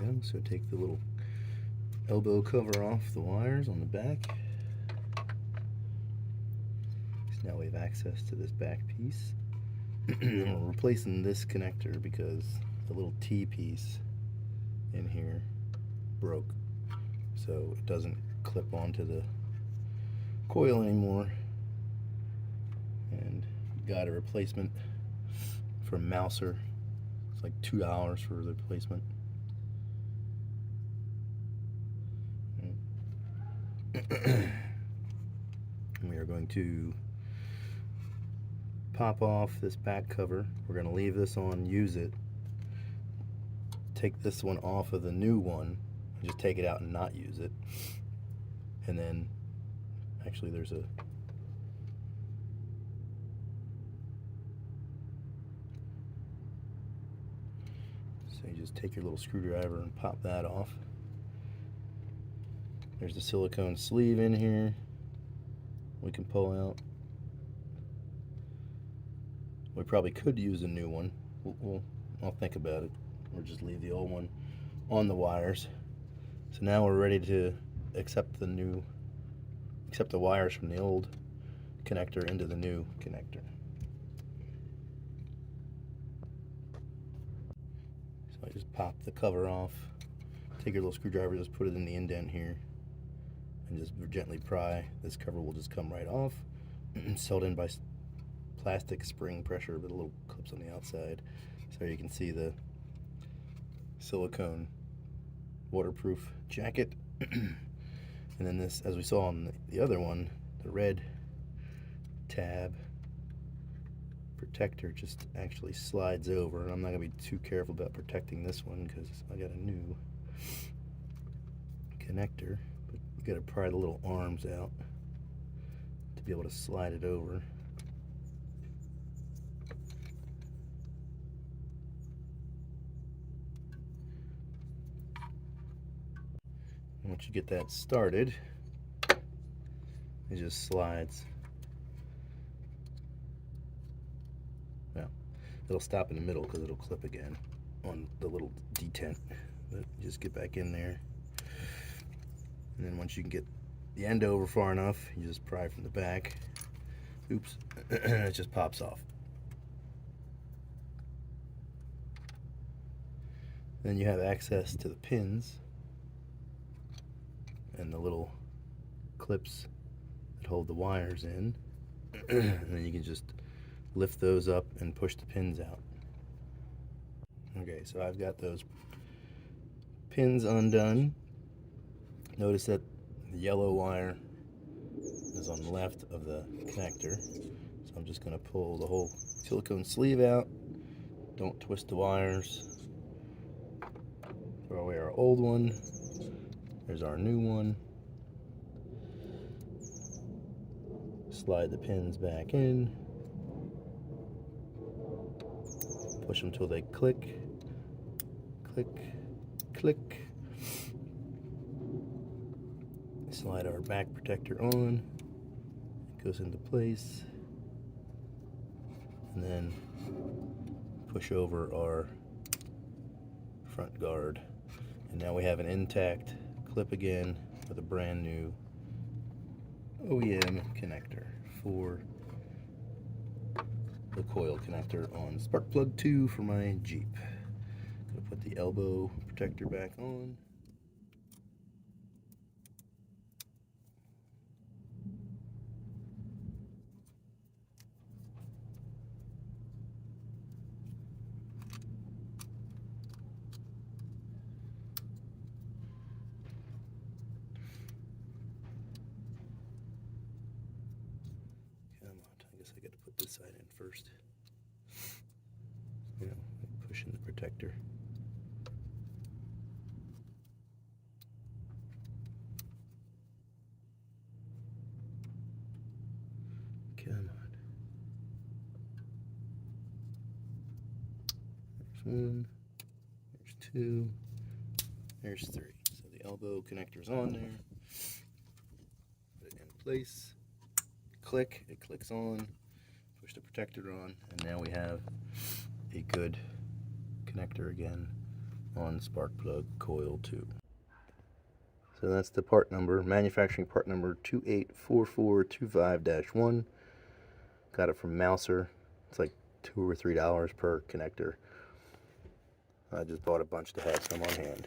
we go. So take the little elbow cover off the wires on the back. So now we have access to this back piece. And we're replacing this connector because the little T piece in here broke, so it doesn't clip onto the coil anymore, and got a replacement from Mouser. It's like $2 for the replacement. We are going to pop off this back cover. We're going to leave this on, use it, take this one off of the new one, and just take it out and not use it. And then actually there's a so you just take your little screwdriver and pop that off. There's the silicone sleeve in here we can pull out. We probably could use a new one. I'll think about it, or just leave the old one on the wires. So now we're ready to accept the wires from the old connector into the new connector. So I just pop the cover off, take your little screwdriver, just put it in the indent here, and just gently pry. This cover will just come right off. It's held in by plastic spring pressure with little clips on the outside, so you can see the silicone waterproof jacket. And then this, as we saw on the other one, the red tab protector just actually slides over, and I'm not going to be too careful about protecting this one because I got a new connector, but you got to pry the little arms out to be able to slide it over. Once you get that started, it just slides. Well, it'll stop in the middle because it'll clip again on the little detent. But you just get back in there, and then once you can get the end over far enough, you just pry from the back. Oops, it just pops off. Then you have access to the pins and the little clips that hold the wires in. And then you can just lift those up and push the pins out. Okay, so I've got those pins undone. Notice that the yellow wire is on the left of the connector. So I'm just going to pull the whole silicone sleeve out. Don't twist the wires. Throw away our old one. There's our new one. Slide the pins back in. Push them till they click. Click, click. Slide our back protector on. It goes into place. And then push over our front guard. And now we have an intact clip again with a brand new OEM connector for the coil connector on spark plug 2 for my Jeep. Gonna put the elbow protector back on. I guess I got to put this side in first. You know, pushing the protector. Come on. There's one. There's two. There's three. So the elbow connector's on there. Put it in place. Click, it clicks on, push the protector on, and now we have a good connector again on spark plug coil 2. So that's the part number, manufacturing part number 284425-1. Got it from Mouser. It's like $2 or $3 per connector. I just bought a bunch to have some on hand.